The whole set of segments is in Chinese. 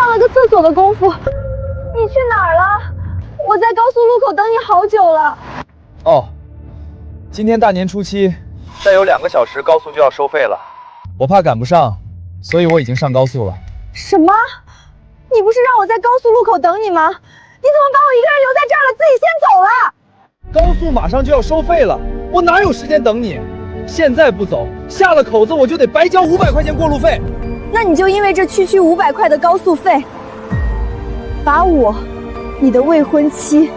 上了个厕所的功夫，你去哪儿了？我在高速路口等你好久了。哦，今天大年初七，再有2个小时高速就要收费了。我怕赶不上，所以我已经上高速了。什么？你不是让我在高速路口等你吗？你怎么把我一个人留在这儿了，自己先走了？高速马上就要收费了，我哪有时间等你？现在不走，下了口子我就得白交500块钱过路费。那你就因为这区500块的高速费，把我，你的未婚妻，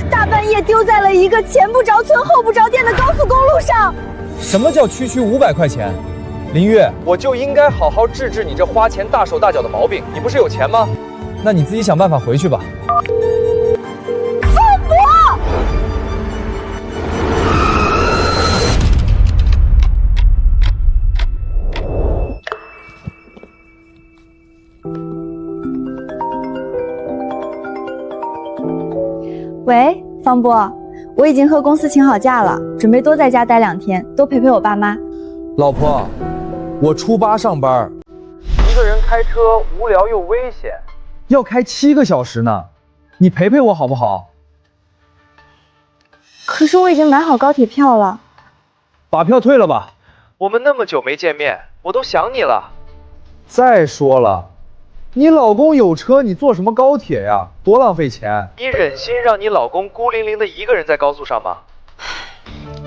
大半夜丢在了一个前不着村后不着店的高速公路上。什么叫区500块钱？林月，我就应该好好治治你这花钱大手大脚的毛病。你不是有钱吗？那你自己想办法回去吧。放我！喂，方波，我已经和公司请好假了，准备多在家待2天，多陪陪我爸妈。老婆，我初8上班，一个人开车无聊又危险，要开7个小时呢，你陪陪我好不好？可是我已经买好高铁票了。把票退了吧，我们那么久没见面，我都想你了。再说了，你老公有车，你坐什么高铁呀？多浪费钱！你忍心让你老公孤零零的一个人在高速上吗？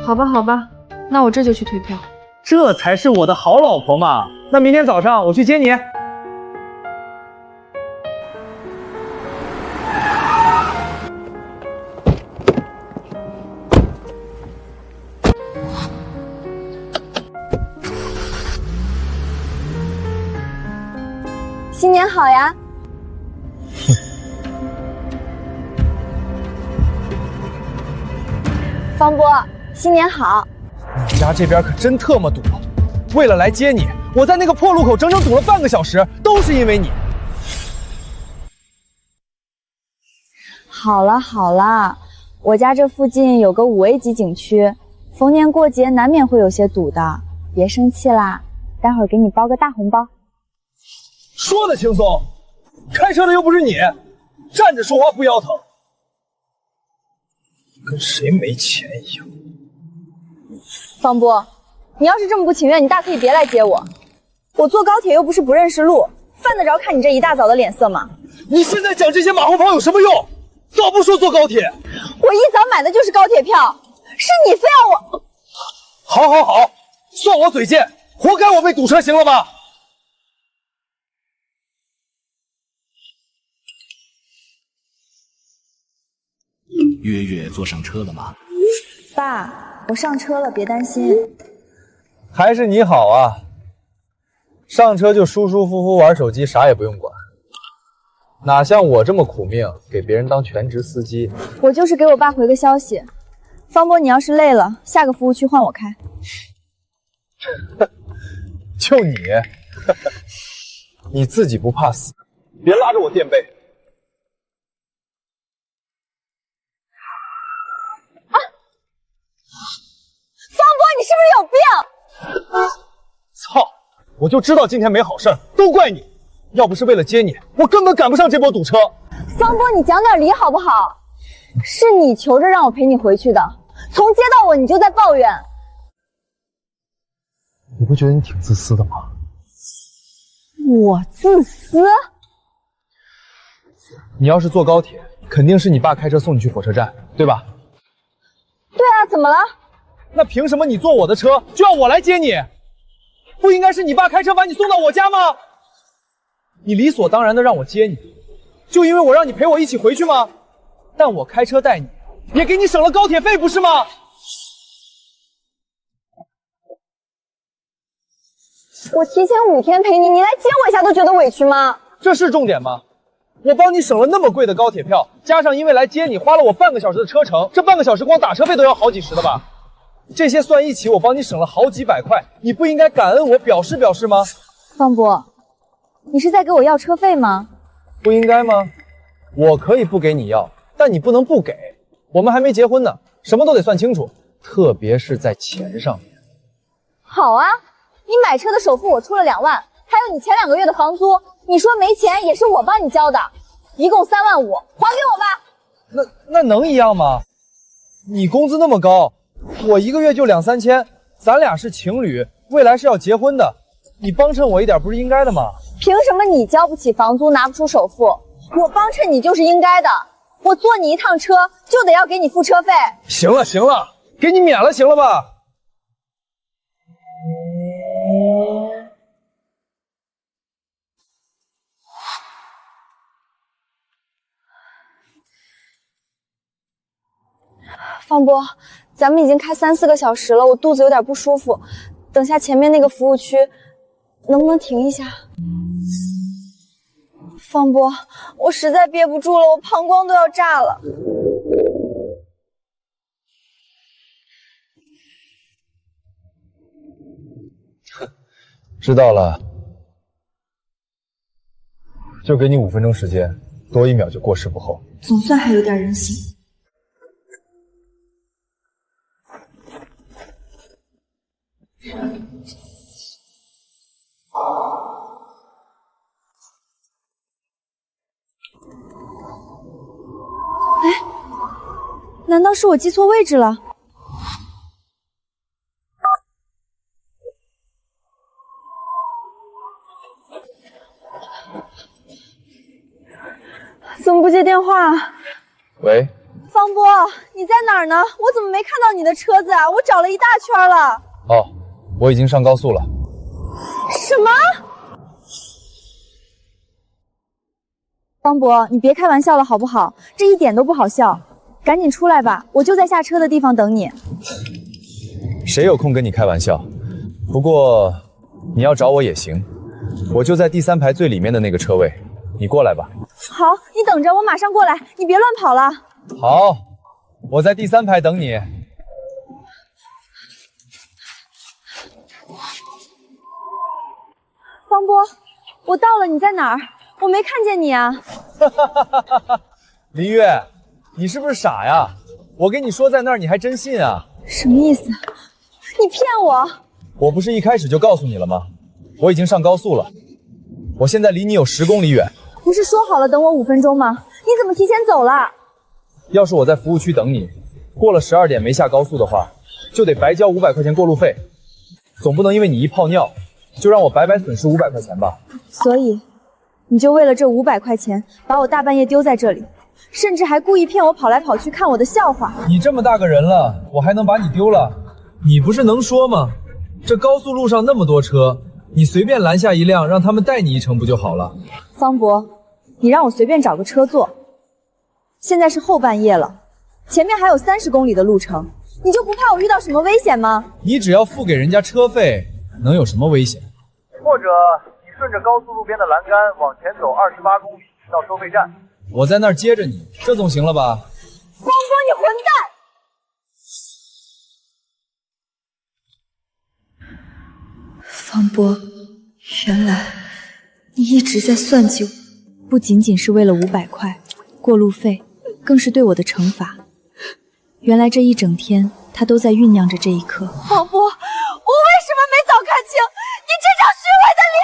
好吧，好吧，那我这就去退票。这才是我的好老婆嘛！那明天早上我去接你。新年好呀！方波，新年好！你家这边可真特么堵，为了来接你，我在那个破路口整整堵了半个小时，都是因为你。好了好了，我家这附近有个5A 级景区，逢年过节难免会有些堵的，别生气啦，待会儿给你包个大红包。说的轻松，开车的又不是你，站着说话不腰疼，跟谁没钱一样。方波，你要是这么不情愿，你大可以别来接我。我坐高铁又不是不认识路，犯得着看你这一大早的脸色吗？你现在讲这些马后炮有什么用？早不说坐高铁。我一早买的就是高铁票，是你非要我……好好好，算我嘴贱，活该我被堵车，行了吧？月月坐上车了吗？爸，我上车了，别担心。还是你好啊，上车就舒舒服服玩手机，啥也不用管。哪像我这么苦命，给别人当全职司机。我就是给我爸回个消息，方波，你要是累了，下个服务区换我开。就你，你自己不怕死，别拉着我垫背。你是不是有病？操！我就知道今天没好事儿，都怪你！要不是为了接你，我根本赶不上这波堵车。方波，你讲点理好不好？是你求着让我陪你回去的，从接到我你就在抱怨。你不觉得你挺自私的吗？我自私？你要是坐高铁，肯定是你爸开车送你去火车站，对吧？对啊，怎么了？那凭什么你坐我的车就要我来接你？不应该是你爸开车把你送到我家吗？你理所当然的让我接你，就因为我让你陪我一起回去吗？但我开车带你，也给你省了高铁费，不是吗？我提前5天陪你，你来接我一下都觉得委屈吗？这是重点吗？我帮你省了那么贵的高铁票，加上因为来接你花了我半个小时的车程，这半个小时光打车费都要好几十的吧？这些算一起，我帮你省了好几百块，你不应该感恩我，表示表示吗？方波，你是在给我要车费吗？不应该吗？我可以不给你要，但你不能不给。我们还没结婚呢，什么都得算清楚，特别是在钱上面。好啊，你买车的首付我出了2万，还有你前2个月的房租，你说没钱也是我帮你交的，一共3.5万，还给我吧。那能一样吗？你工资那么高，我一个月就2、3千，咱俩是情侣，未来是要结婚的，你帮衬我一点不是应该的吗？凭什么你交不起房租拿不出首付，我帮衬你就是应该的？我坐你一趟车就得要给你付车费。行了行了，给你免了，行了吧？方波，咱们已经开3、4个小时了，我肚子有点不舒服，等下前面那个服务区能不能停一下？方波，我实在憋不住了，我膀胱都要炸了。知道了，就给你5分钟时间，多1秒就过时不候。总算还有点人性。难道是我记错位置了？怎么不接电话？喂，方波，你在哪儿呢？我怎么没看到你的车子啊？我找了一大圈了。哦，我已经上高速了。什么？方博，你别开玩笑了好不好？这一点都不好笑，赶紧出来吧，我就在下车的地方等你。谁有空跟你开玩笑？不过你要找我也行，我就在第3排最里面的那个车位，你过来吧。好，你等着，我马上过来，你别乱跑了。好，我在第3排等你。方波，我到了，你在哪儿？我没看见你啊。林月，你是不是傻呀？我跟你说在那儿，你还真信啊？什么意思？你骗我！我不是一开始就告诉你了吗？我已经上高速了，我现在离你有10公里远。不是说好了等我5分钟吗？你怎么提前走了？要是我在服务区等你，过了12点没下高速的话，就得白交500块钱过路费。总不能因为你一泡尿，就让我白白损失500块钱吧？所以，你就为了这500块钱，把我大半夜丢在这里，甚至还故意骗我跑来跑去看我的笑话。你这么大个人了，我还能把你丢了？你不是能说吗？这高速路上那么多车，你随便拦下一辆，让他们带你一程不就好了？方博，你让我随便找个车坐。现在是后半夜了，前面还有30公里的路程，你就不怕我遇到什么危险吗？你只要付给人家车费，能有什么危险？或者你顺着高速路边的栏杆往前走28公里到收费站，我在那儿接着你，这总行了吧？方博，你混蛋！方博，原来你一直在算计我，不仅仅是为了500块过路费，更是对我的惩罚。原来这一整天，他都在酝酿着这一刻。方博，我为什么没早看清你这张虚伪的脸？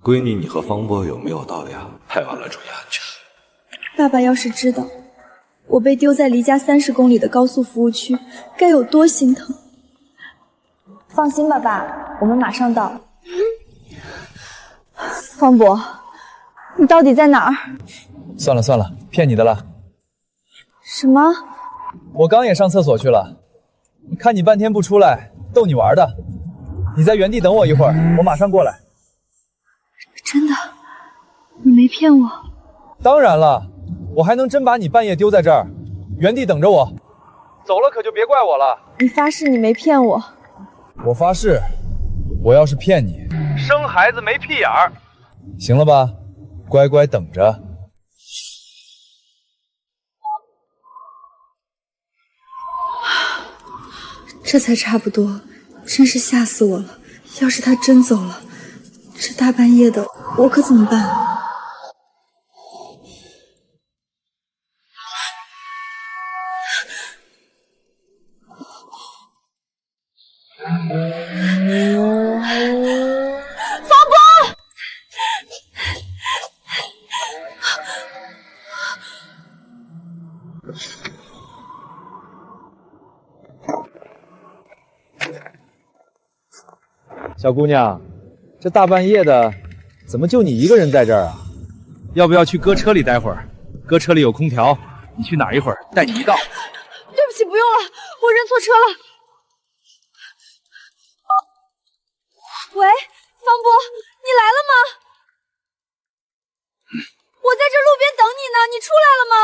闺女，你和方波有没有到呀？太晚了，注意安全。爸爸要是知道我被丢在离家30公里的高速服务区，该有多心疼。放心吧，爸，我们马上到。方博，你到底在哪儿？算了算了，骗你的了。什么？我刚也上厕所去了，看你半天不出来，逗你玩的。你在原地等我一会儿，我马上过来。真的？你没骗我？当然了，我还能真把你半夜丢在这儿？原地等着我，走了可就别怪我了。你发誓你没骗我？我发誓，我要是骗你，生孩子没屁眼儿。行了吧，乖乖等着。这才差不多，真是吓死我了。要是他真走了，这大半夜的，我可怎么办？小姑娘，这大半夜的，怎么就你一个人在这儿啊？要不要去哥车里待会儿？哥车里有空调，你去哪儿一会儿，带你一道。对不起，不用了，我认错车了。喂，方波，你来了吗？我在这路边等你呢，你出来了吗？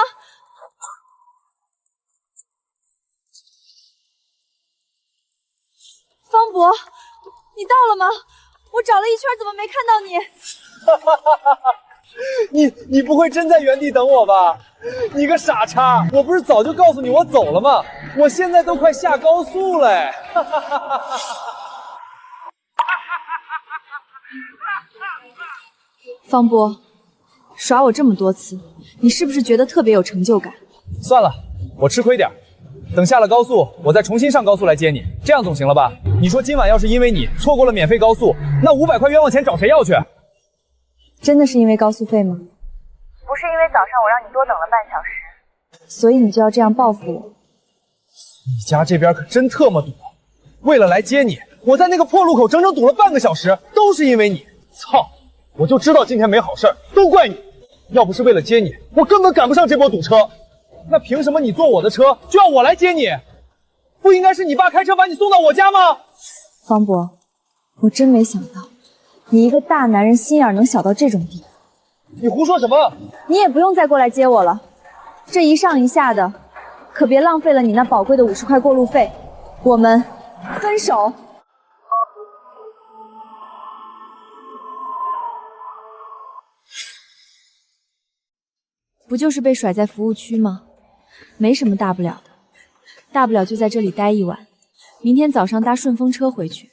方博，你到了吗？我找了一圈，怎么没看到你？你不会真在原地等我吧？你个傻叉！我不是早就告诉你我走了吗？我现在都快下高速了哎！方波，耍我这么多次，你是不是觉得特别有成就感？算了，我吃亏点。等下了高速，我再重新上高速来接你，这样总行了吧？你说今晚要是因为你错过了免费高速，那500块冤枉钱找谁要去？真的是因为高速费吗？不是因为早上我让你多等了半小时，所以你就要这样报复我？你家这边可真特么堵，为了来接你，我在那个破路口整整堵了半个小时，都是因为你。操！我就知道今天没好事，都怪你。要不是为了接你，我根本赶不上这波堵车。那凭什么你坐我的车就要我来接你？不应该是你爸开车把你送到我家吗？方博，我真没想到，你一个大男人心眼能小到这种地步。你胡说什么？你也不用再过来接我了，这一上一下的，可别浪费了你那宝贵的50块过路费。我们分手。不就是被甩在服务区吗？没什么大不了的，大不了就在这里待一晚，明天早上搭顺风车回去。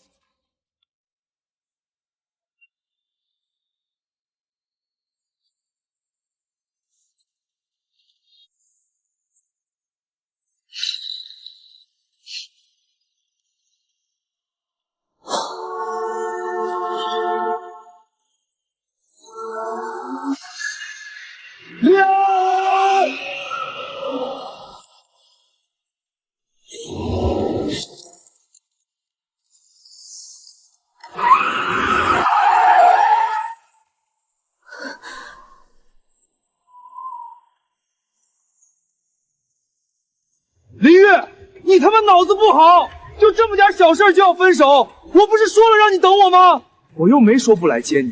林月，你他妈脑子不好，就这么点小事就要分手？我不是说了让你等我吗？我又没说不来接你，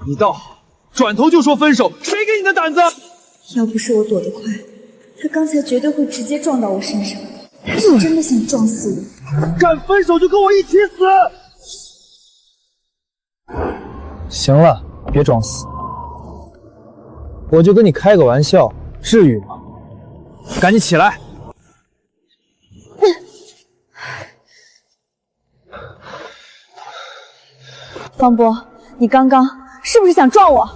你倒好，转头就说分手，谁给你的胆子？要不是我躲得快，他刚才绝对会直接撞到我身上。他是真的想撞死我。敢分手就跟我一起死！行了，别装死，我就跟你开个玩笑，至于吗？赶紧起来！方波，你刚刚是不是想撞我？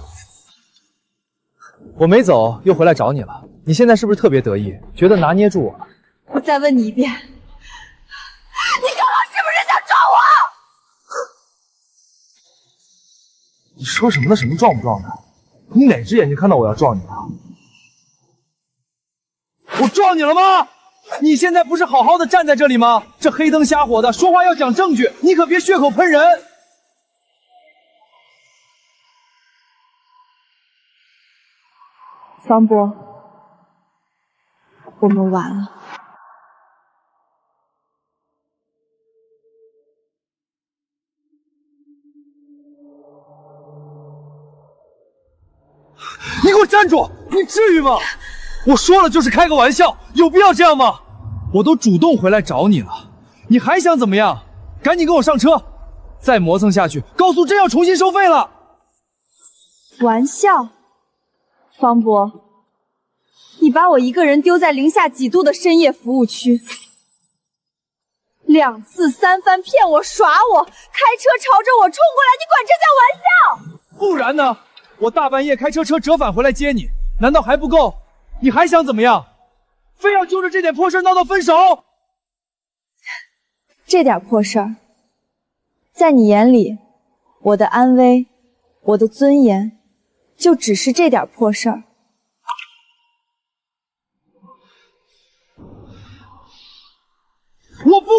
我没走，又回来找你了。你现在是不是特别得意，觉得拿捏住我了？我再问你一遍，你刚刚是不是想撞我？你说什么呢？什么撞不撞的？你哪只眼睛看到我要撞你啊？我撞你了吗？你现在不是好好的站在这里吗？这黑灯瞎火的，说话要讲证据，你可别血口喷人。方波，我们完了。你给我站住！你至于吗？我说了就是开个玩笑，有必要这样吗？我都主动回来找你了，你还想怎么样？赶紧跟我上车，再磨蹭下去，高速真要重新收费了。玩笑，方波，你把我一个人丢在零下几度的深夜服务区，2次3番骗我耍我，开车朝着我冲过来，你管这叫玩笑？不然呢？我大半夜开车折返回来接你，难道还不够？你还想怎么样？非要就着这点破事闹到分手？这点破事儿，在你眼里，我的安危，我的尊严，就只是这点破事儿。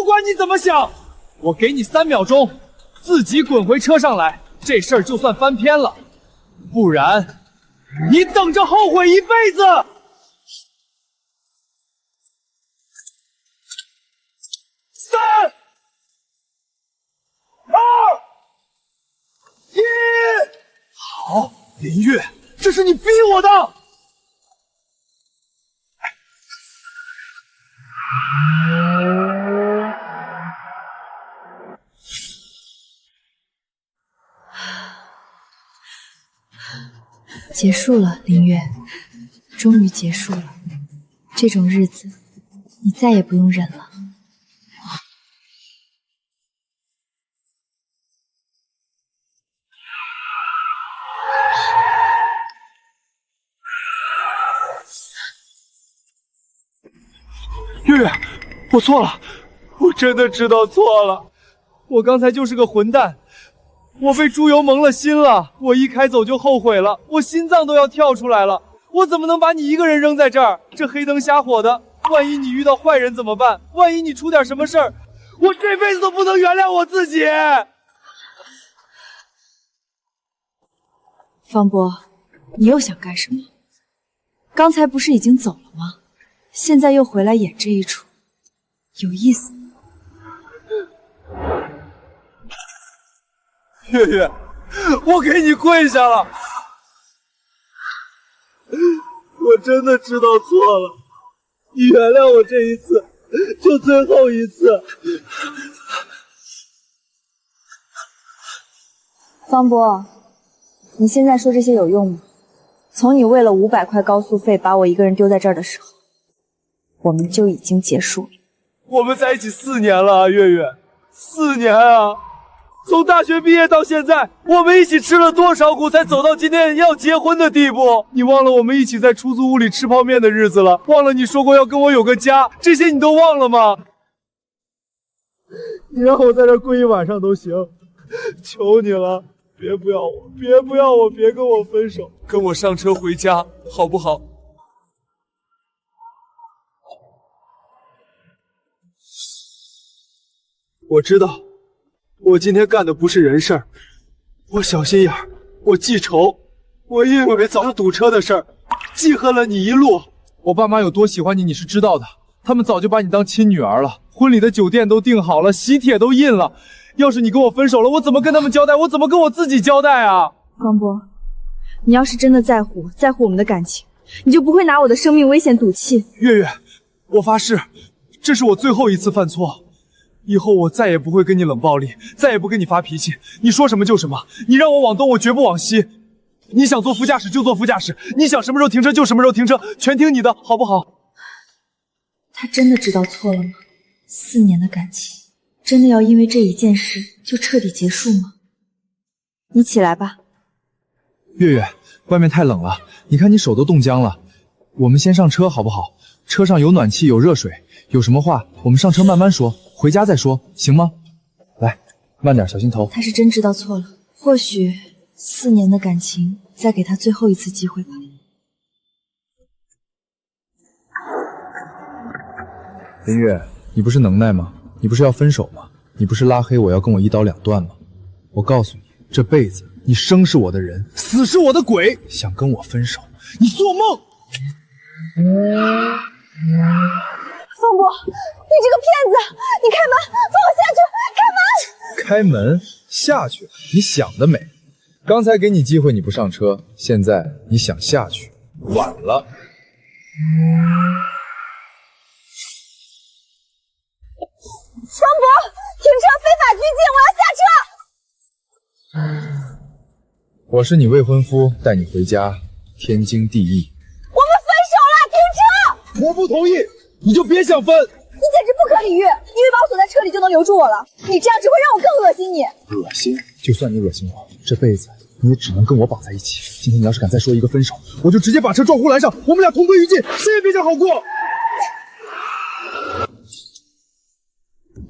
不管你怎么想，我给你3秒钟，自己滚回车上来，这事儿就算翻篇了。不然，你等着后悔一辈子。3、2、1，好，林月，这是你逼我的。结束了，林月，终于结束了。这种日子，你再也不用忍了。月月，我错了，我真的知道错了，我刚才就是个混蛋。我被猪油蒙了心了，我一开走就后悔了，我心脏都要跳出来了。我怎么能把你一个人扔在这儿？这黑灯瞎火的，万一你遇到坏人怎么办？万一你出点什么事儿，我这辈子都不能原谅我自己。方波，你又想干什么？刚才不是已经走了吗？现在又回来演这一出，有意思。月月，我给你跪下了，我真的知道错了，你原谅我这一次，就最后一次。方波，你现在说这些有用吗？从你为了500块高速费把我一个人丢在这儿的时候，我们就已经结束了。我们在一起4年了啊，月月，4年啊！从大学毕业到现在，我们一起吃了多少苦，才走到今天要结婚的地步？你忘了我们一起在出租屋里吃泡面的日子了？忘了你说过要跟我有个家，这些你都忘了吗？你让我在这跪一晚上都行，求你了，别不要我，别不要我，别跟我分手，跟我上车回家，好不好？我知道，我今天干的不是人事儿，我小心眼儿，我记仇，我因为早上堵车的事儿记恨了你一路。我爸妈有多喜欢你，你是知道的，他们早就把你当亲女儿了，婚礼的酒店都订好了，喜帖都印了。要是你跟我分手了，我怎么跟他们交代？我怎么跟我自己交代啊？方波，你要是真的在乎我们的感情，你就不会拿我的生命危险赌气。月月，我发誓，这是我最后一次犯错。以后我再也不会跟你冷暴力，再也不跟你发脾气，你说什么就什么，你让我往东，我绝不往西。你想坐副驾驶就坐副驾驶，你想什么时候停车就什么时候停车，全听你的，好不好？他真的知道错了吗？4年的感情，真的要因为这一件事就彻底结束吗？你起来吧。月月，外面太冷了，你看你手都冻僵了，我们先上车好不好？车上有暖气，有热水，有什么话我们上车慢慢说，回家再说，行吗？来，慢点，小心头。他是真知道错了，或许4年的感情，再给他最后一次机会吧。林月，你不是能耐吗？你不是要分手吗？你不是拉黑我要跟我一刀两断吗？我告诉你，这辈子你生是我的人，死是我的鬼。想跟我分手，你做梦！方波，你这个骗子！你开门，放我下去！开门！开门下去？你想得美！刚才给你机会你不上车，现在你想下去，晚了。方博，停车！非法拘禁！我要下车！我是你未婚夫，带你回家，天经地义。我们分手了！停车！我不同意，你就别想分。你简直不可理喻！你以为把我锁在车里就能留住我了？你这样只会让我更恶心你。恶心？就算你恶心我，这辈子你也只能跟我绑在一起。今天你要是敢再说一个分手，我就直接把车撞护栏上，我们俩同归于尽，谁也别想好过。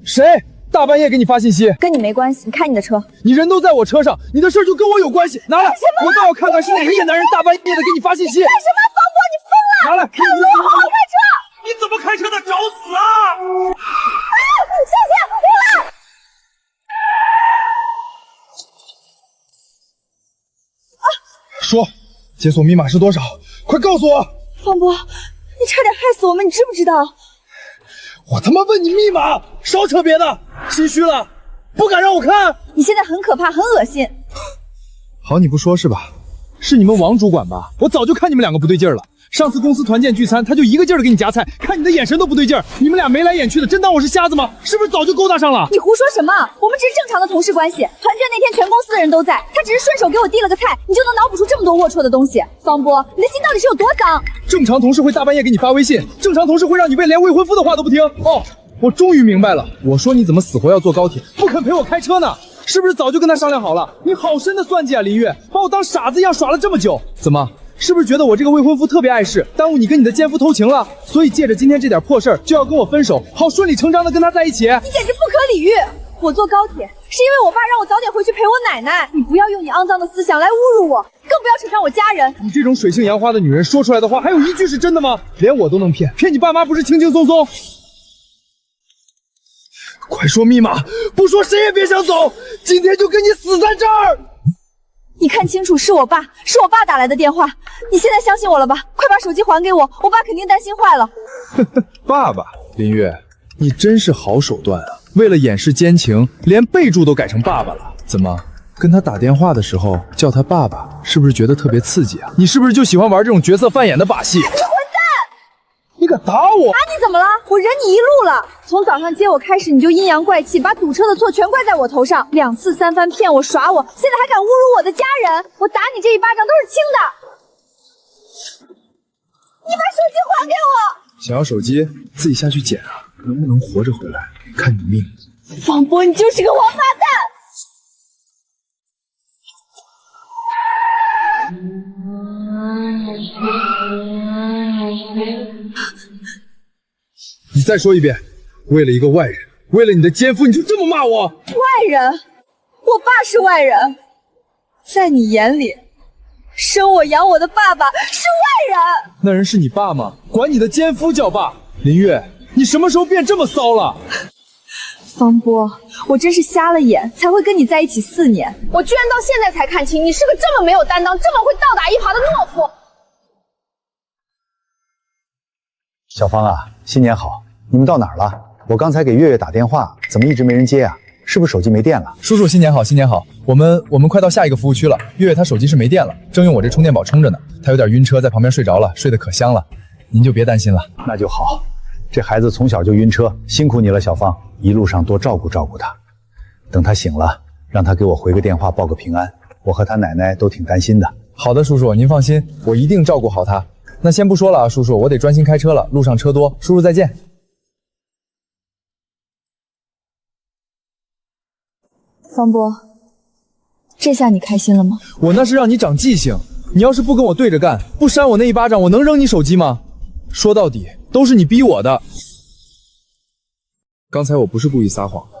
谁？大半夜给你发信息？跟你没关系，你开你的车。你人都在我车上，你的事就跟我有关系。拿来，我倒要看看是哪个野男人大半夜的给你发信息。干什么，方博？你疯了！拿来，看我好好开车！你怎么开车的？找死啊！啊！夏夏！解锁密码是多少？快告诉我！方波，你差点害死我们，你知不知道？我他妈问你密码，少扯别的，心虚了，不敢让我看。你现在很可怕，很恶心。好，你不说是吧？是你们王主管吧？我早就看你们两个不对劲儿了。上次公司团建聚餐，他就一个劲儿的给你夹菜，看你的眼神都不对劲儿。你们俩眉来眼去的，真当我是瞎子吗？是不是早就勾搭上了？你胡说什么？我们只是正常的同事关系。团建那天全公司的人都在，他只是顺手给我递了个菜，你就能脑补出这么多龌龊的东西？方波，你的心到底是有多脏？正常同事会大半夜给你发微信，正常同事会让你连未婚夫的话都不听。哦，我终于明白了，我说你怎么死活要坐高铁，不肯陪我开车呢？是不是早就跟他商量好了？你好深的算计啊，林月，把我当傻子一样耍了这么久，怎么？是不是觉得我这个未婚夫特别碍事，耽误你跟你的奸夫偷情了？所以借着今天这点破事儿就要跟我分手，好顺理成章的跟他在一起？你简直不可理喻！我坐高铁是因为我爸让我早点回去陪我奶奶。你不要用你肮脏的思想来侮辱我，更不要扯上我家人。你这种水性杨花的女人说出来的话，还有一句是真的吗？连我都能骗，骗你爸妈不是轻轻松松？快说密码，不说谁也别想走，今天就跟你死在这儿！你看清楚，是我爸打来的电话。你现在相信我了吧？快把手机还给我，我爸肯定担心坏了。爸爸，林月，你真是好手段啊！为了掩饰奸情，连备注都改成爸爸了。怎么，跟他打电话的时候叫他爸爸，是不是觉得特别刺激啊？你是不是就喜欢玩这种角色扮演的把戏？你混蛋！你敢打我？打你怎么了？我忍你一路了。从早上接我开始，你就阴阳怪气，把堵车的错全怪在我头上，2次3番骗我耍我，现在还敢侮辱我的家人。我打你这一巴掌都是轻的。你把手机还给我！想要手机自己下去捡啊，能不能活着回来看你命。方波，你就是个王八蛋！你再说一遍，为了一个外人，为了你的奸夫，你就这么骂我？外人？我爸是外人，在你眼里，生我养我的爸爸是外人。那人是你爸吗？管你的奸夫叫爸？林月，你什么时候变这么骚了？方波，我真是瞎了眼，才会跟你在一起4年。我居然到现在才看清，你是个这么没有担当、这么会倒打一耙的懦夫。小芳啊，新年好！你们到哪儿了？我刚才给月月打电话，怎么一直没人接啊？是不是手机没电了？叔叔，新年好，新年好！我们快到下一个服务区了。月月她手机是没电了，正用我这充电宝充着呢。她有点晕车，在旁边睡着了，睡得可香了。您就别担心了。那就好。这孩子从小就晕车，辛苦你了，小芳。一路上多照顾照顾他。等他醒了，让他给我回个电话报个平安。我和他奶奶都挺担心的。好的，叔叔，您放心，我一定照顾好他。那先不说了啊，叔叔，我得专心开车了，路上车多。叔叔再见。方波，这下你开心了吗？我那是让你长记性，你要是不跟我对着干，不扇我那一巴掌，我能扔你手机吗？说到底都是你逼我的。刚才我不是故意撒谎的，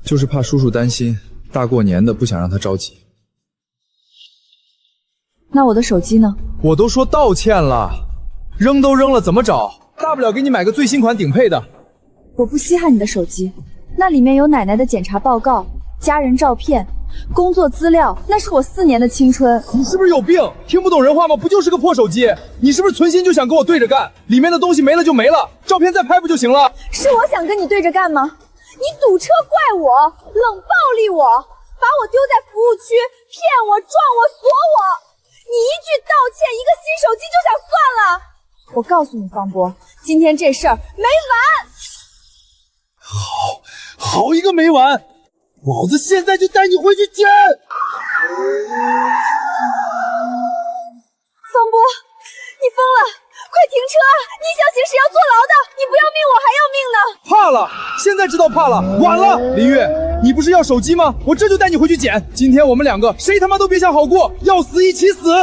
就是怕叔叔担心，大过年的不想让他着急。那我的手机呢？我都说道歉了，扔都扔了，怎么找？大不了给你买个最新款顶配的。我不稀罕你的手机，那里面有奶奶的检查报告、家人照片、工作资料，那是我4年的青春。你是不是有病？听不懂人话吗？不就是个破手机？你是不是存心就想跟我对着干？里面的东西没了就没了，照片再拍不就行了？是我想跟你对着干吗？你堵车怪我，冷暴力我，把我丢在服务区，骗我、撞我、锁我。你一句道歉，一个新手机就想算了？我告诉你，方波，今天这事儿没完。好一个没完！老子现在就带你回去捡！方波，你疯了！快停车！逆向行驶要坐牢的，你不要命我还要命呢！怕了，现在知道怕了，晚了。林月，你不是要手机吗？我这就带你回去捡。今天我们两个谁他妈都别想好过，要死一起死！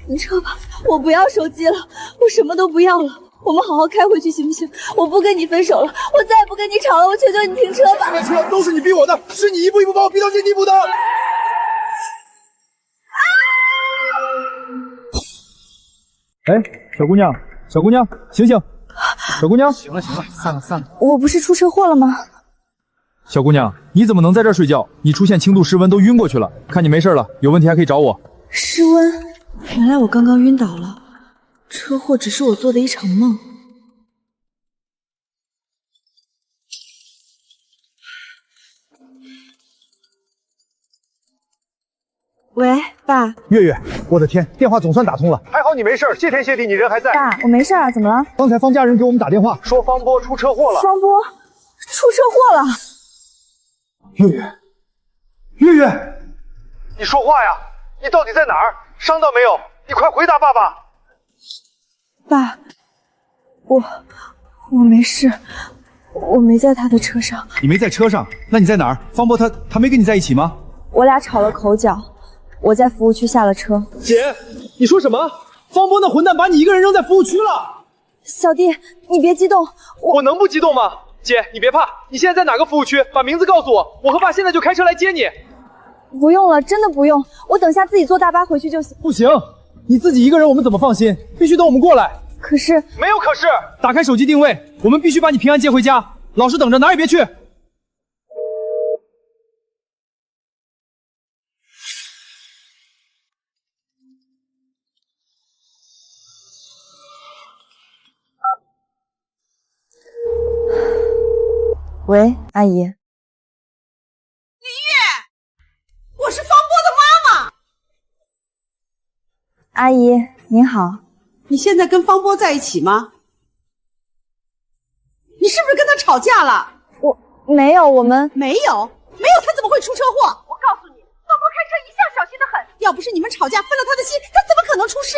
停车吧，我不要手机了，我什么都不要了。我们好好开回去行不行？我不跟你分手了，我再也不跟你吵了，我求求你停车吧！这车都是你逼我的，是你一步一步把我逼到这地步的。哎，小姑娘，小姑娘，醒醒！小姑娘，行了，散了。我不是出车祸了吗？小姑娘，你怎么能在这儿睡觉？你出现轻度失温，都晕过去了。看你没事了，有问题还可以找我。失温？原来我刚刚晕倒了，车祸只是我做的一场梦。喂，爸。月月，我的天，电话总算打通了，还好你没事，谢天谢地你人还在。爸，我没事啊，怎么了？刚才方家人给我们打电话，说方波出车祸了。方波出车祸了。月月，月月，你说话呀！你到底在哪儿？伤到没有？你快回答爸爸。爸，我没事，我没在他的车上。你没在车上？那你在哪儿？方波他没跟你在一起吗？我俩吵了口角，我在服务区下了车。姐，你说什么？方波那混蛋把你一个人扔在服务区了？小弟，你别激动，我能不激动吗？姐，你别怕，你现在在哪个服务区？把名字告诉我，我和爸现在就开车来接你。不用了，真的不用，我等下自己坐大巴回去就行。不行，你自己一个人我们怎么放心？必须等我们过来。可是没有可是，打开手机定位，我们必须把你平安接回家。老实等着，哪儿也别去。喂，阿姨。林月，我是方波的妈妈。阿姨您好。你现在跟方波在一起吗？你是不是跟他吵架了？我没有，我们没有，他怎么会出车祸？我告诉你，方波开车一向小心得很。要不是你们吵架分了他的心，他怎么可能出事？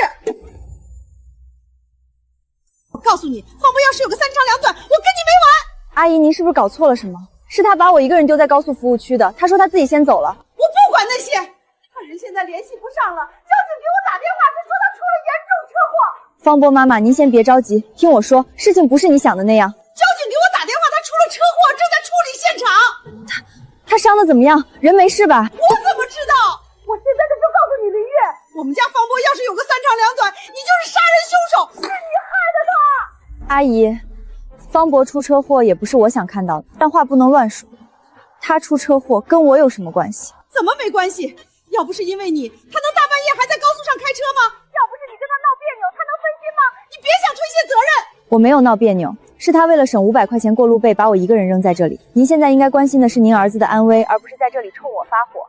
我告诉你，方波要是有个三长两短，我跟你没完！阿姨，您是不是搞错了什么？是他把我一个人丢在高速服务区的，他说他自己先走了。我不管那些，他人现在联系不上了，交警给我打电话，他说他出了严重车祸。方波妈妈，您先别着急，听我说，事情不是你想的那样。交警给我打电话，他出了车祸，正在处理现场。他伤得怎么样？人没事吧？我怎么知道？我现在就告诉你，林月，我们家方波要是有个三长两短，你就是杀人凶手，是你害的他。阿姨，方博出车祸也不是我想看到的，但话不能乱说。他出车祸跟我有什么关系？怎么没关系？要不是因为你，他能大半夜还在高速上开车吗？要不是你跟他闹别扭，他能分心吗？你别想推卸责任。我没有闹别扭，是他为了省500块钱过路费，把我一个人扔在这里。您现在应该关心的是您儿子的安危，而不是在这里冲我发火。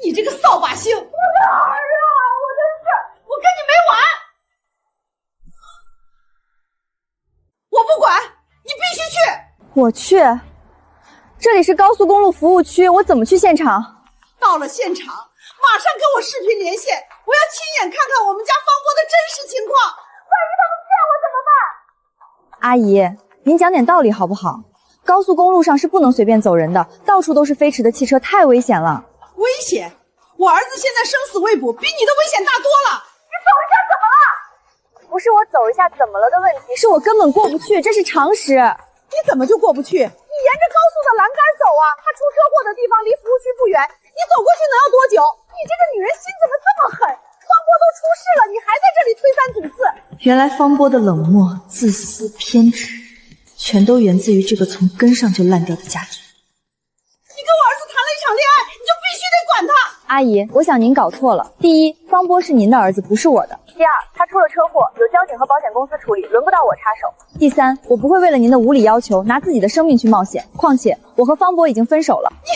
你这个扫把星！我的儿啊，我的事儿，我跟你没完！我不管，你必须去！我去，这里是高速公路服务区，我怎么去现场？到了现场，马上跟我视频连线，我要亲眼看看我们家方波的真实情况。万一他们骗我怎么办？阿姨，您讲点道理好不好？高速公路上是不能随便走人的，到处都是飞驰的汽车，太危险了。危险？我儿子现在生死未卜，比你的危险大多了。你走一下怎么了？不是我走一下怎么了的问题，是我根本过不去，这是常识。你怎么就过不去？你沿着高速的栏杆走啊，他出车祸的地方离服务区不远，你走过去能要多久？你这个女人心怎么这么狠？方波都出事了，你还在这里推三阻四。原来方波的冷漠、自私、偏执，全都源自于这个从根上就烂掉的家庭。你跟我儿子谈了一场恋爱，你就必须得管他。阿姨，我想您搞错了。第一，方波是您的儿子，不是我的。第二，他出了车祸，有交警和保险公司处理，轮不到我插手。第三，我不会为了您的无理要求拿自己的生命去冒险。况且，我和方博已经分手了。你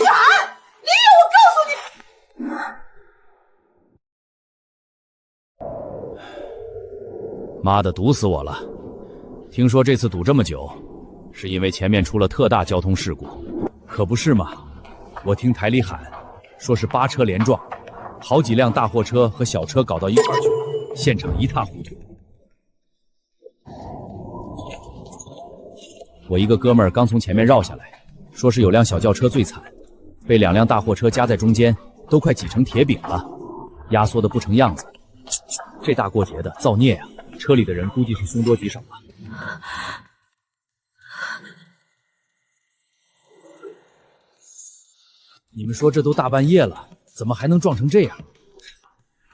敢？林月，我告诉你。妈的，堵死我了！听说这次堵这么久，是因为前面出了特大交通事故，可不是嘛？我听台里喊，说是8车连撞，好几辆大货车和小车搞到一块儿去了，现场一塌糊涂。我一个哥们儿刚从前面绕下来，说是有辆小轿车最惨，被2辆大货车夹在中间，都快挤成铁饼了，压缩的不成样子。这大过节的造孽啊！车里的人估计是凶多吉少了。你们说这都大半夜了，怎么还能撞成这样？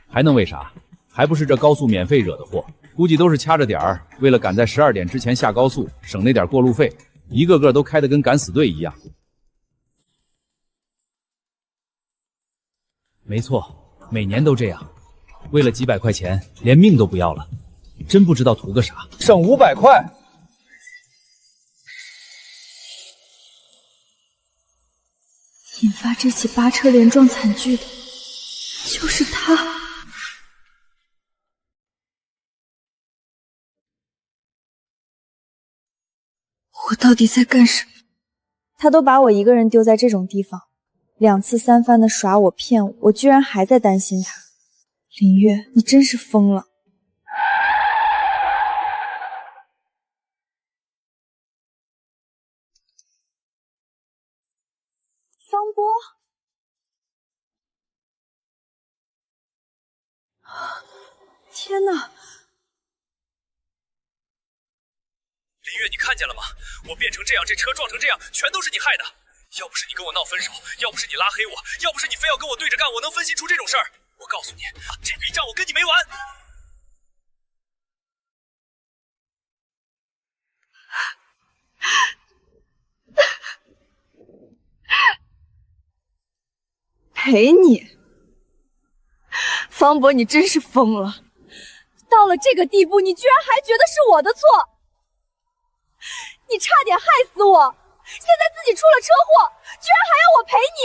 还能为啥？还不是这高速免费惹的祸。估计都是掐着点儿，为了赶在12点之前下高速，省那点过路费，一个个都开得跟敢死队一样。没错，每年都这样。为了几百块钱，连命都不要了，真不知道图个啥。省500块，引发这起8车连撞惨剧的，就是他。我到底在干什么？他都把我一个人丢在这种地方，2次3番的耍我骗我，我居然还在担心他。林月，你真是疯了。方波，天哪！林月，你看见了吗？我变成这样，这车撞成这样，全都是你害的。要不是你跟我闹分手，要不是你拉黑我，要不是你非要跟我对着干，我能分析出这种事儿？我告诉你，这笔账我跟你没完。陪你，方博，你真是疯了！到了这个地步，你居然还觉得是我的错？你差点害死我，现在自己出了车祸，居然还要我陪你！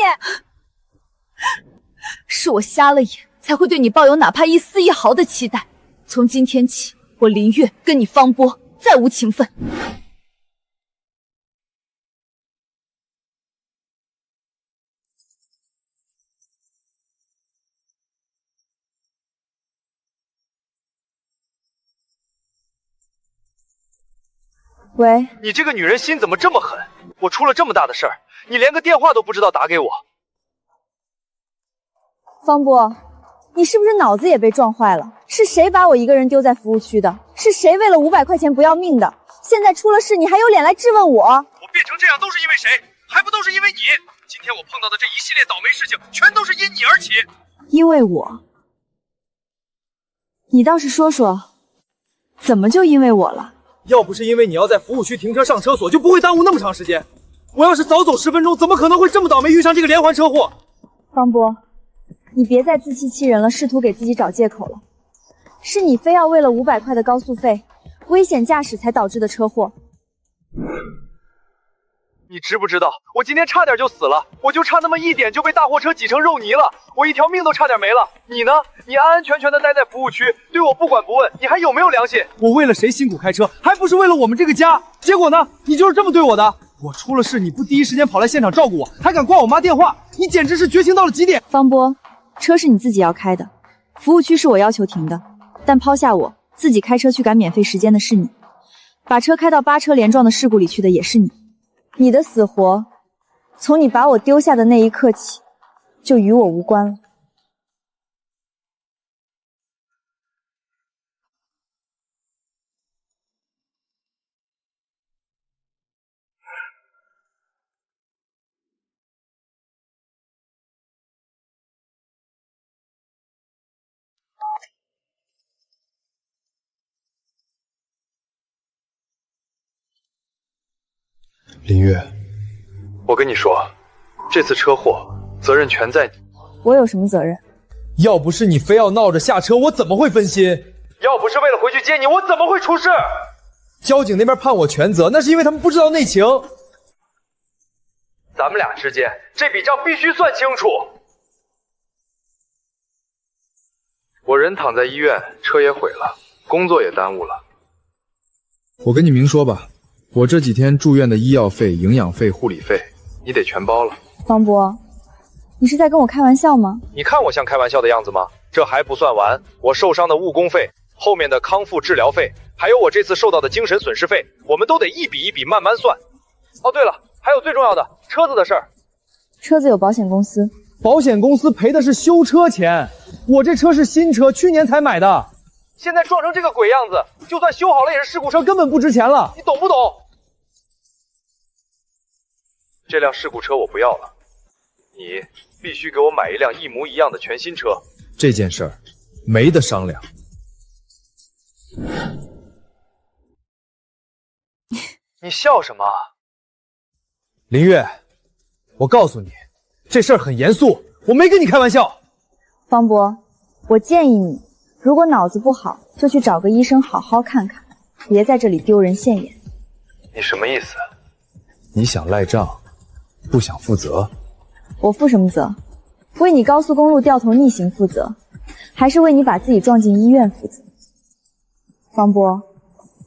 是我瞎了眼，才会对你抱有哪怕一丝一毫的期待。从今天起，我林月跟你方波再无情分。喂，你这个女人心怎么这么狠？我出了这么大的事儿，你连个电话都不知道打给我。方波，你是不是脑子也被撞坏了？是谁把我一个人丢在服务区的？是谁为了500块钱不要命的？现在出了事，你还有脸来质问我？我变成这样都是因为谁？还不都是因为你？今天我碰到的这一系列倒霉事情，全都是因你而起。因为我？你倒是说说，怎么就因为我了？要不是因为你要在服务区停车上车所，就不会耽误那么长时间。我要是早走10分钟，怎么可能会这么倒霉遇上这个连环车祸？方波，你别再自欺欺人了，试图给自己找借口了。是你非要为了500块的高速费，危险驾驶才导致的车祸。你知不知道，我今天差点就死了，我就差那么一点就被大货车挤成肉泥了，我一条命都差点没了。你呢？你安安全全的待在服务区，对我不管不问，你还有没有良心？我为了谁辛苦开车，还不是为了我们这个家？结果呢？你就是这么对我的。我出了事，你不第一时间跑来现场照顾我，还敢挂我妈电话，你简直是绝情到了极点。方波，车是你自己要开的，服务区是我要求停的，但抛下我自己开车去赶免费时间的是你，把车开到8车连撞的事故里去的也是你。你的死活，从你把我丢下的那一刻起，就与我无关了。林月，我跟你说，这次车祸责任全在你。我有什么责任？要不是你非要闹着下车，我怎么会分心？要不是为了回去接你，我怎么会出事？交警那边判我全责，那是因为他们不知道内情。咱们俩之间这笔账必须算清楚。我人躺在医院，车也毁了，工作也耽误了。我跟你明说吧，我这几天住院的医药费、营养费、护理费，你得全包了。方波，你是在跟我开玩笑吗？你看我像开玩笑的样子吗？这还不算完，我受伤的误工费、后面的康复治疗费，还有我这次受到的精神损失费，我们都得一笔一笔慢慢算。哦，对了，还有最重要的车子的事儿。车子有保险公司，保险公司赔的是修车钱，我这车是新车，去年才买的，现在撞成这个鬼样子，就算修好了也是事故车，根本不值钱了，你懂不懂？这辆事故车我不要了，你必须给我买一辆一模一样的全新车。这件事儿没得商量。你笑什么？林月，我告诉你，这事儿很严肃，我没跟你开玩笑。方波，我建议你如果脑子不好，就去找个医生好好看看，别在这里丢人现眼。你什么意思？你想赖账，不想负责？我负什么责？为你高速公路掉头逆行负责，还是为你把自己撞进医院负责？方波，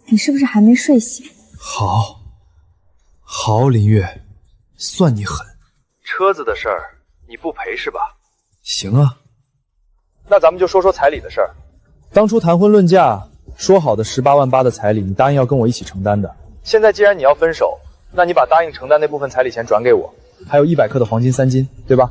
你是不是还没睡醒？好，林月，算你狠。车子的事儿你不赔是吧？行啊，那咱们就说说彩礼的事儿。当初谈婚论嫁说好的18万8的彩礼，你答应要跟我一起承担的。现在既然你要分手，那你把答应承担那部分彩礼钱转给我，还有100克的黄金3斤，对吧？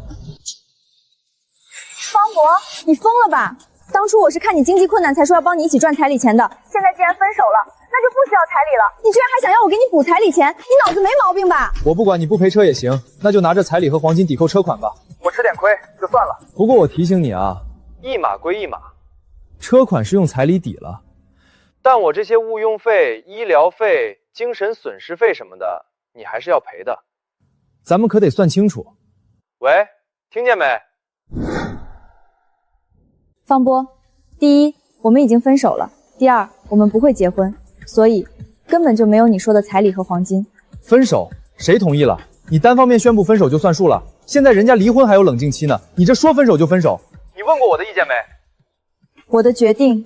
方博，你疯了吧？当初我是看你经济困难才说要帮你一起赚彩礼钱的，现在既然分手了，那就不需要彩礼了。你居然还想要我给你补彩礼钱，你脑子没毛病吧？我不管你不赔车也行，那就拿着彩礼和黄金抵扣车款吧。我吃点亏就算了。不过我提醒你啊，一码归一码，车款是用彩礼抵了，但我这些误用费、医疗费、精神损失费什么的，你还是要赔的。咱们可得算清楚。喂，听见没？方波，第一，我们已经分手了；第二，我们不会结婚，所以根本就没有你说的彩礼和黄金。分手？谁同意了？你单方面宣布分手就算数了？现在人家离婚还有冷静期呢，你这说分手就分手？你问过我的意见没？我的决定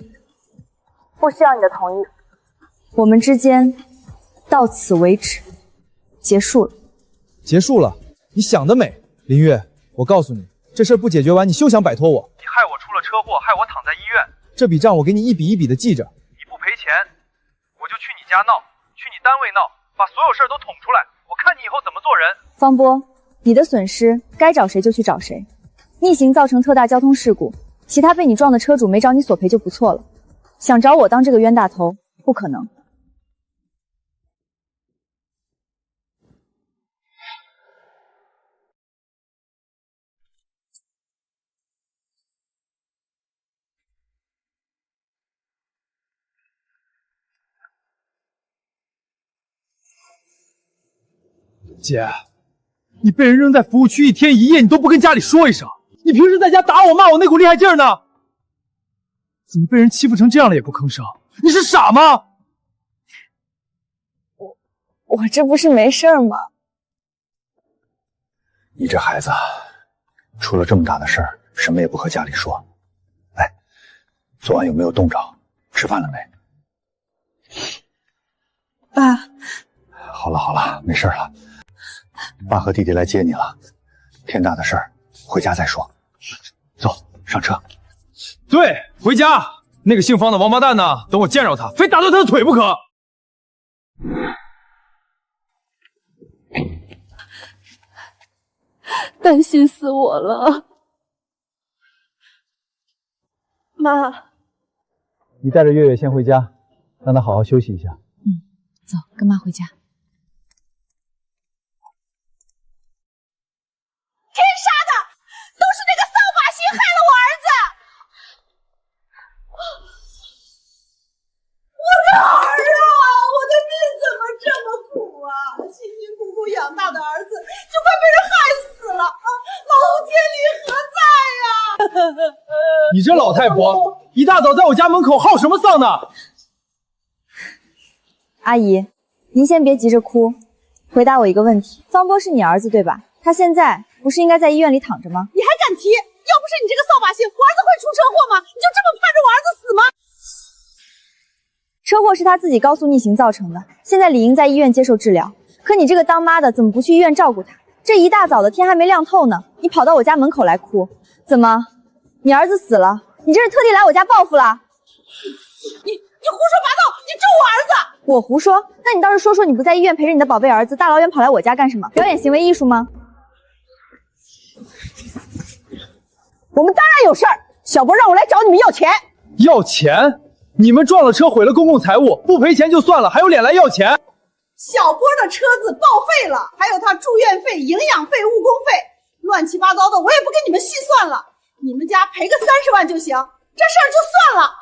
不需要你的同意。我们之间到此为止，结束了。结束了？你想得美，林月！我告诉你，这事儿不解决完，你休想摆脱我。你害我出了车祸，害我躺在医院，这笔账我给你一笔一笔的记着。你不赔钱，我就去你家闹，去你单位闹，把所有事儿都捅出来，我看你以后怎么做人。方波，你的损失该找谁就去找谁。逆行造成特大交通事故，其他被你撞的车主没找你索赔就不错了，想找我当这个冤大头，不可能。姐，你被人扔在服务区1天1夜，你都不跟家里说一声。你平时在家打我骂我那股厉害劲儿呢？怎么被人欺负成这样了也不吭声？你是傻吗？我这不是没事吗？你这孩子，出了这么大的事儿，什么也不和家里说。哎，昨晚有没有冻着？吃饭了没？爸，好了，没事了。爸和弟弟来接你了，天大的事儿，回家再说。走，上车。对，回家。那个姓方的王八蛋呢？等我见着他，非打断他的腿不可。担心死我了，妈。你带着月月先回家，让她好好休息一下。走，跟妈回家。天杀的，都是那个扫把星害了我儿子！我的儿啊，我的命怎么这么苦啊！辛辛苦苦养大的儿子就快被人害死了啊！老天理何在呀？你这老太婆，一大早在我家门口号什么丧呢？阿姨，您先别急着哭，回答我一个问题：方波是你儿子对吧？他现在不是应该在医院里躺着吗？你还敢提？要不是你这个扫把星，我儿子会出车祸吗？你就这么盼着我儿子死吗？车祸是他自己高速逆行造成的，现在理应在医院接受治疗。可你这个当妈的怎么不去医院照顾他？这一大早的天还没亮透呢，你跑到我家门口来哭，怎么？你儿子死了，你这是特地来我家报复了？你胡说八道！你咒我儿子！我胡说？那你倒是说说你不在医院陪着你的宝贝儿子，大老远跑来我家干什么？表演行为艺术吗？我们当然有事儿，小波让我来找你们要钱。要钱？你们撞了车毁了公共财物，不赔钱就算了，还有脸来要钱？小波的车子报废了，还有他住院费、营养费、误工费，乱七八糟的，我也不跟你们细算了。你们家赔个30万就行，这事儿就算了。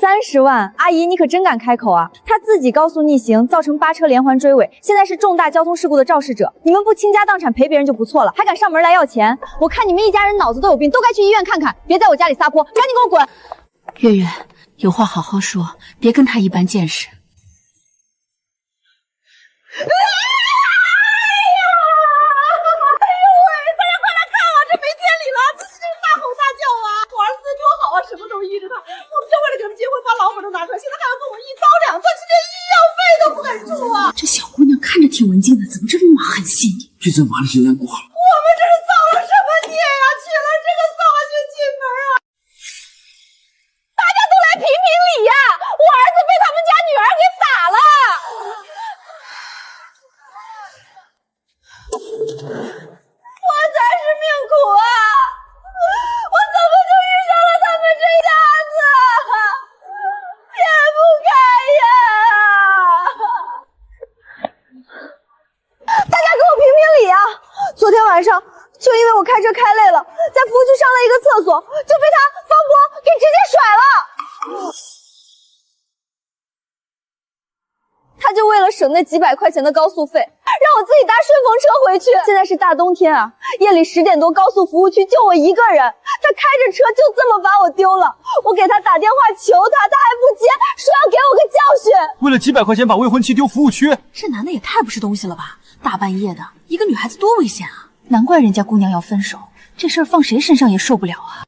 30万，阿姨你可真敢开口啊！他自己高速逆行，造成8车连环追尾，现在是重大交通事故的肇事者。你们不倾家荡产赔别人就不错了，还敢上门来要钱？我看你们一家人脑子都有病，都该去医院看看，别在我家里撒泼，赶紧给我滚！月月，有话好好说，别跟他一般见识。什么都依着他，我们就为了给他们结婚，把老本都拿出来，现在还要跟我一刀两断，连医药费都不肯出啊！这小姑娘看着挺文静的，怎么这么狠心？这阵娃的时间过了，我们这是造了什么孽呀？娶了这个丧心亲门啊！大家都来评评理呀！我儿子被他们家女儿给打了。我才是命苦啊！我怎么就遇上了他们这家子？撇不开呀！大家给我评评理啊！昨天晚上就因为我开车开累了，在服务区上了一个厕所，就被他方博给直接甩了。他就为了省那几百块钱的高速费，让我自己搭顺风车回去。现在是大冬天啊，夜里10点多，高速服务区就我一个人，他开着车就这么把我丢了。我给他打电话求他，他还不接，说要给我个教训。为了几百块钱把未婚妻丢服务区，这男的也太不是东西了吧！大半夜的，一个女孩子多危险啊！难怪人家姑娘要分手，这事儿放谁身上也受不了啊！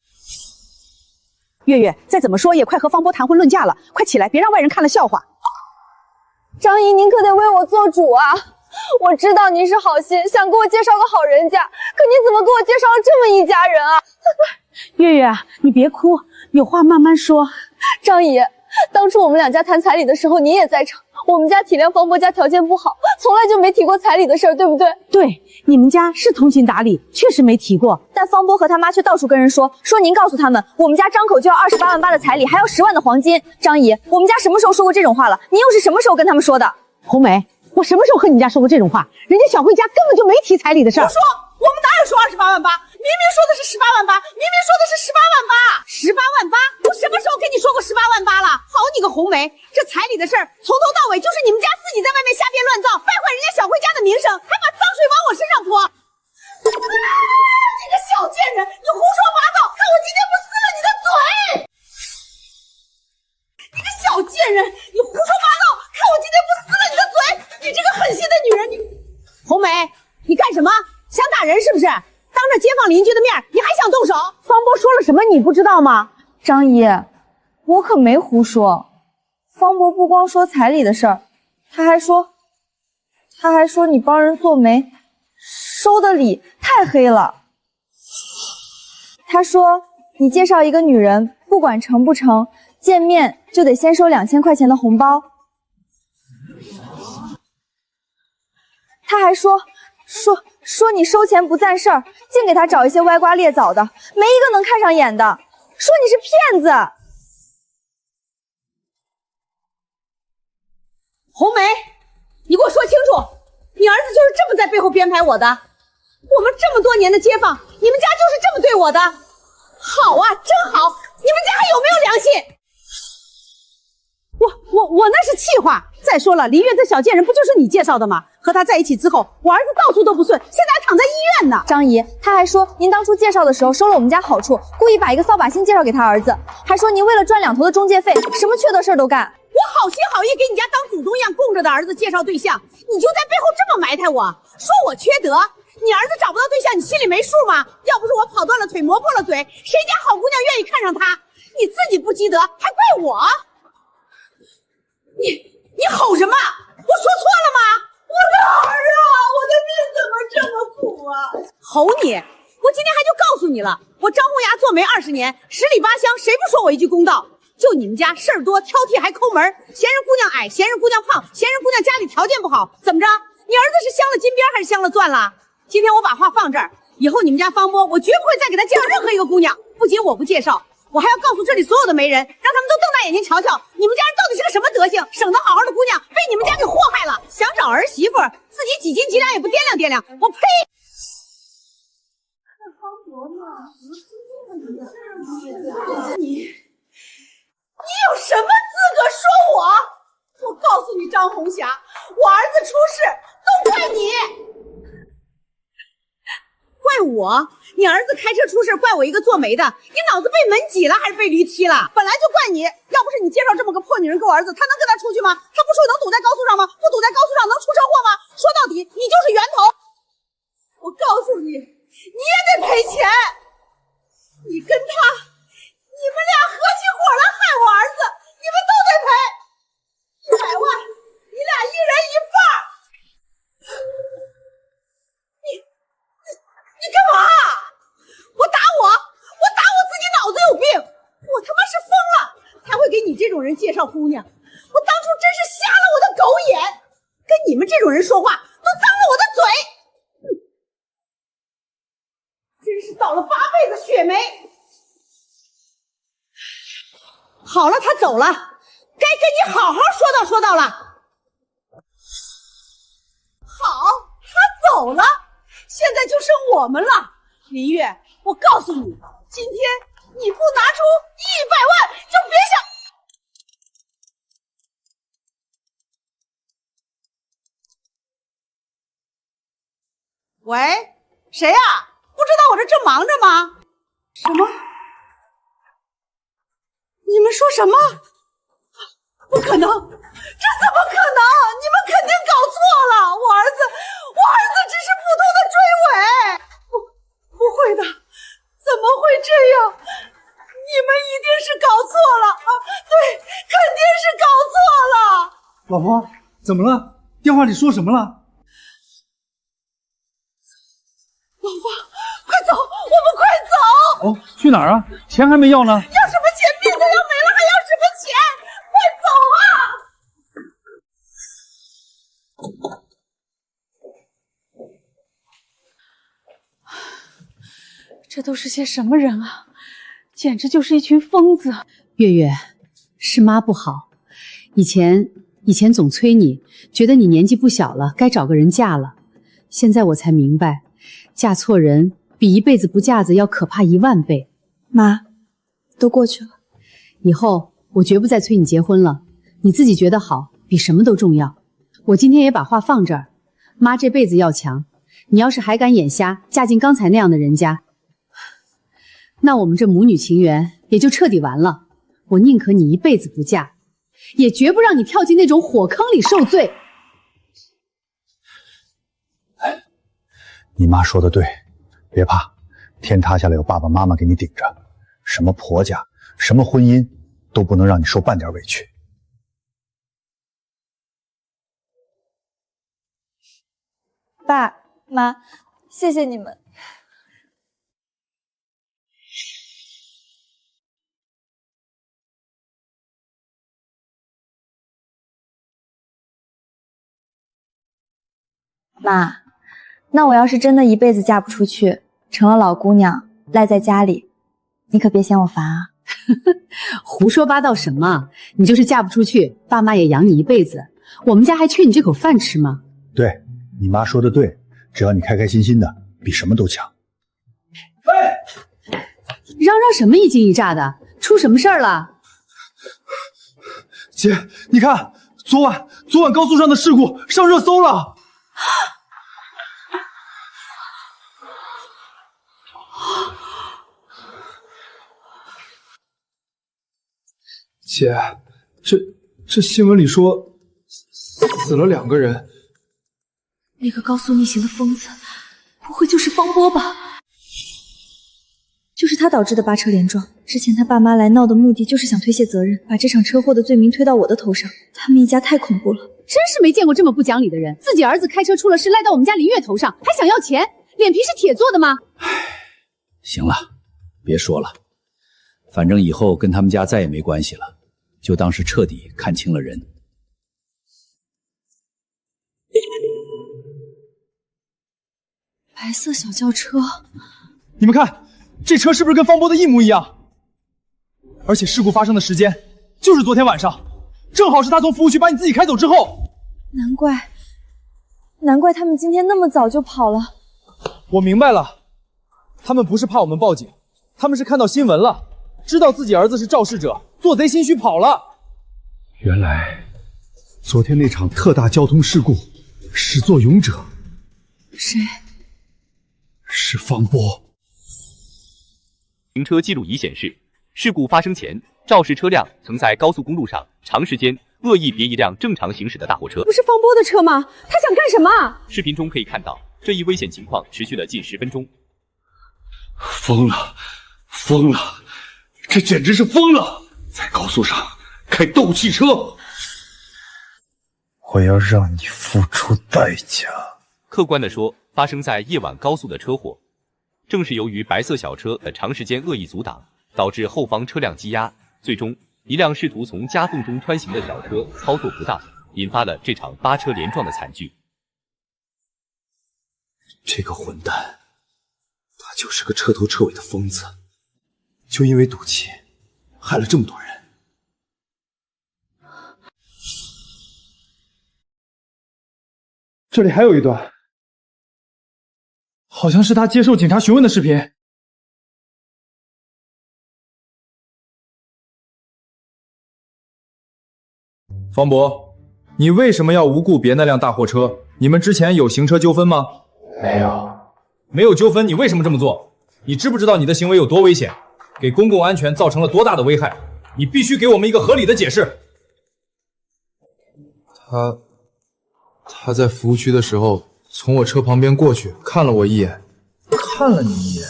月月，再怎么说也快和方波谈婚论嫁了，快起来，别让外人看了笑话。张姨，您可得为我做主啊！我知道你是好心，想给我介绍个好人家，可你怎么给我介绍了这么一家人啊？月月，你别哭，有话慢慢说。张姨，当初我们两家谈彩礼的时候，您也在场。我们家体谅方伯家条件不好，从来就没提过彩礼的事儿，对不对？对，你们家是通情达理，确实没提过。但方波和他妈却到处跟人说您告诉他们，我们家张口就要28万8的彩礼，还要10万的黄金。张姨，我们家什么时候说过这种话了？您又是什么时候跟他们说的？红梅，我什么时候和你家说过这种话？人家小慧家根本就没提彩礼的事儿。胡说，我们哪有说28万8？明明说的是18万8，明明说的是18万8，18万8，我什么时候跟你说过18万8了？好你个红梅，这彩礼的事儿从头到尾就是你们家自己在外面瞎编乱造，败坏人家小慧家的名声，还把脏水往我身上泼。你个小贱人，你胡说八道，看我今天不撕了你的嘴！你个小贱人，你胡说八道，看我今天不撕了你的嘴！你这个狠心的女人，你红梅，你干什么？想打人是不是？当着街坊邻居的面，你还想动手？方波说了什么你不知道吗？张姨，我可没胡说。方伯不光说彩礼的事儿，他还说你帮人做媒，收的礼太黑了。他说你介绍一个女人，不管成不成，见面就得先收2000块钱的红包。他还说你收钱不赞事儿，净给他找一些歪瓜裂枣的，没一个能看上眼的，说你是骗子。红梅，你给我说清楚，你儿子就是这么在背后编排我的？我们这么多年的街坊，你们家就是这么对我的？好啊，真好，你们家还有没有良心？我那是气话。再说了，林月这小贱人不就是你介绍的吗？和他在一起之后，我儿子到处都不顺，现在还躺在医院呢。张姨，他还说您当初介绍的时候收了我们家好处，故意把一个扫把星介绍给他儿子，还说您为了赚2头的中介费，什么缺德事儿都干。我好心好意给你家当祖宗一样供着的儿子介绍对象，你就在背后这么埋汰我，说我缺德。你儿子找不到对象，你心里没数吗？要不是我跑断了腿磨破了嘴，谁家好姑娘愿意看上他？你自己不积德，还怪我？你吼什么？我说错了吗？我的儿啊，我的命怎么这么苦啊！吼你！我今天还就告诉你了，我张红牙做媒20年，十里八乡谁不说我一句公道？就你们家事儿多，挑剔还抠门，嫌人姑娘矮，嫌人姑娘胖，嫌人姑娘家里条件不好，怎么着？你儿子是镶了金边还是镶了钻了？今天我把话放这儿，以后你们家方波，我绝不会再给他介绍任何一个姑娘。不仅我不介绍，我还要告诉这里所有的媒人，让他们都瞪大眼睛瞧瞧，你们家人到底是个什么德行？省得好好的姑娘被你们家给祸害了，想找儿媳妇，自己几斤几两也不掂量掂量，我呸！你有什么资格说我？我告诉你，张红霞，我儿子出事都怪你，怪我？你儿子开车出事，怪我一个做媒的？你脑子被门挤了还是被驴踢了？本来就怪你，要不是你介绍这么个破女人给我儿子，他能跟他出去吗？他不出去能堵在高速上吗？不堵在高速上能出车祸吗？说到底，你就是源头。我告诉你，你也得赔钱。你跟他，你们俩合起伙来害我儿子，你们都得赔100万，你俩一人一半。你干嘛？我打我自己脑子有病，我他妈是疯了才会给你这种人介绍姑娘。我当初真是瞎了我的狗眼，跟你们这种人说话都脏了我的嘴。真是倒了8辈子血霉。好了，他走了，该跟你好好说道了。好，他走了，现在就剩我们了。林月，我告诉你，今天你不拿出100万，就别想。喂，谁呀？不知道我这正忙着吗？什么？你们说什么？不可能，这怎么可能？你们肯定搞错了，我儿子只是普通的追尾。不会的，怎么会这样？你们一定是搞错了啊！对，肯定是搞错了。老婆，怎么了？电话里说什么了？老婆，快走，我们快走！哦，去哪儿啊？钱还没要呢。要什么钱？命都要没了，还要什么钱？快走啊！这都是些什么人啊？简直就是一群疯子！月月，是妈不好，以前总催你，觉得你年纪不小了，该找个人嫁了。现在我才明白，嫁错人比一辈子不嫁子要可怕10000倍。妈，都过去了，以后我绝不再催你结婚了。你自己觉得好，比什么都重要。我今天也把话放这儿，妈这辈子要强。你要是还敢眼瞎，嫁进刚才那样的人家，那我们这母女情缘也就彻底完了。我宁可你一辈子不嫁，也绝不让你跳进那种火坑里受罪。你妈说的对，别怕，天塌下来有爸爸妈妈给你顶着，什么婆家，什么婚姻，都不能让你受半点委屈。爸妈，谢谢你们。妈，那我要是真的一辈子嫁不出去，成了老姑娘赖在家里，你可别嫌我烦啊。胡说八道什么？你就是嫁不出去，爸妈也养你一辈子，我们家还缺你这口饭吃吗？对，你妈说的对，只要你开开心心的，比什么都强。嚷嚷什么一惊一乍的？出什么事儿了？姐，你看，昨晚高速上的事故上热搜了。姐，这新闻里说死了2个人。那个高速逆行的疯子，不会就是方波吧？就是他导致的8车连撞。之前他爸妈来闹的目的就是想推卸责任，把这场车祸的罪名推到我的头上。他们一家太恐怖了，真是没见过这么不讲理的人。自己儿子开车出了事，赖到我们家林月头上，还想要钱，脸皮是铁做的吗？行了，别说了，反正以后跟他们家再也没关系了，就当是彻底看清了人。白色小轿车，你们看，这车是不是跟方波的一模一样？而且事故发生的时间就是昨天晚上，正好是他从服务区把你自己开走之后。难怪他们今天那么早就跑了。我明白了，他们不是怕我们报警，他们是看到新闻了，知道自己儿子是肇事者，做贼心虚跑了。原来，昨天那场特大交通事故，始作俑者谁？是方波。行车记录仪显示，事故发生前，肇事车辆曾在高速公路上长时间恶意别一辆正常行驶的大货车。不是方波的车吗？他想干什么？视频中可以看到，这一危险情况持续了近10分钟。疯了，疯了，这简直是疯了！在高速上开斗气车，我要让你付出代价。客观地说，发生在夜晚高速的车祸，正是由于白色小车的长时间恶意阻挡，导致后方车辆积压，最终一辆试图从夹缝中穿行的小车操作不当，引发了这场8车连撞的惨剧。这个混蛋，他就是个彻头彻尾的疯子，就因为赌气，害了这么多人。这里还有一段，好像是他接受警察询问的视频。方博，你为什么要无故别那辆大货车？你们之前有行车纠纷吗？没有。没有纠纷，你为什么这么做？你知不知道你的行为有多危险，给公共安全造成了多大的危害？你必须给我们一个合理的解释。他在服务区的时候，从我车旁边过去，看了我一眼。看了你一眼？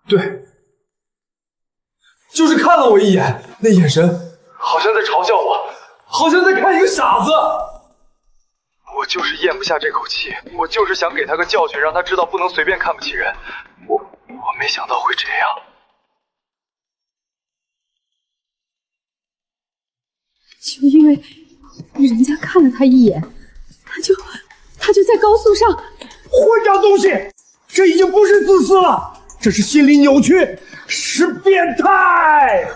对，就是看了我一眼，那眼神好像在嘲笑我，好像在看一个傻子。我就是咽不下这口气，我就是想给他个教训，让他知道不能随便看不起人。我没想到会这样。就因为人家看了他一眼，他就在高速上混账东西！这已经不是自私了，这是心理扭曲，是变态！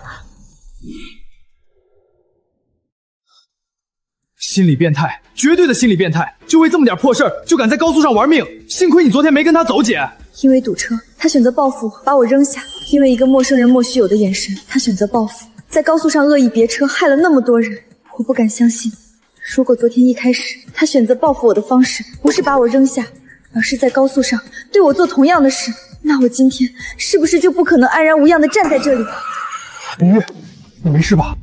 心理变态，绝对的心理变态！就为这么点破事儿，就敢在高速上玩命！幸亏你昨天没跟他走，姐。因为堵车，他选择报复，把我扔下；因为一个陌生人莫须有的眼神，他选择报复，在高速上恶意别车，害了那么多人。我不敢相信，如果昨天一开始他选择报复我的方式不是把我扔下，而是在高速上对我做同样的事，那我今天是不是就不可能安然无恙地站在这里？林月，你没事吧？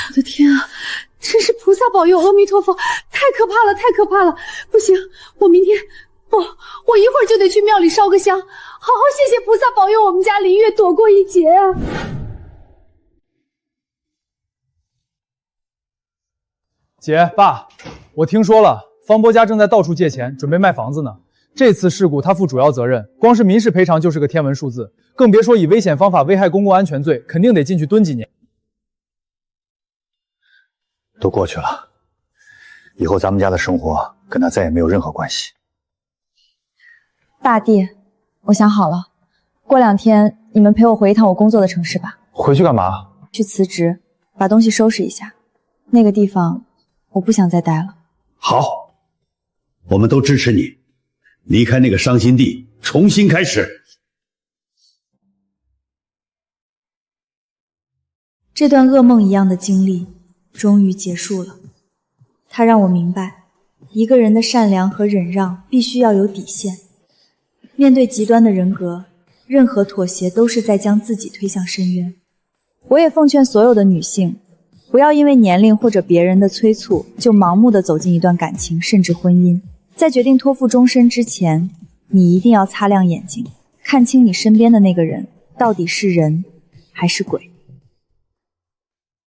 我的天啊，真是菩萨保佑，阿弥陀佛，太可怕了，太可怕了！不行，我明天我一会儿就得去庙里烧个香，好好谢谢菩萨保佑我们家林月躲过一劫啊！姐爸，我听说了，方波家正在到处借钱，准备卖房子呢。这次事故他负主要责任，光是民事赔偿就是个天文数字，更别说以危险方法危害公共安全罪，肯定得进去蹲几年。都过去了，以后咱们家的生活跟他再也没有任何关系。大弟，我想好了，过2天你们陪我回一趟我工作的城市吧。回去干嘛？去辞职，把东西收拾一下。那个地方我不想再待了。好，我们都支持你，离开那个伤心地，重新开始。这段噩梦一样的经历终于结束了，它让我明白，一个人的善良和忍让必须要有底线。面对极端的人格，任何妥协都是在将自己推向深渊。我也奉劝所有的女性，不要因为年龄或者别人的催促，就盲目的走进一段感情，甚至婚姻。在决定托付终身之前，你一定要擦亮眼睛，看清你身边的那个人到底是人还是鬼。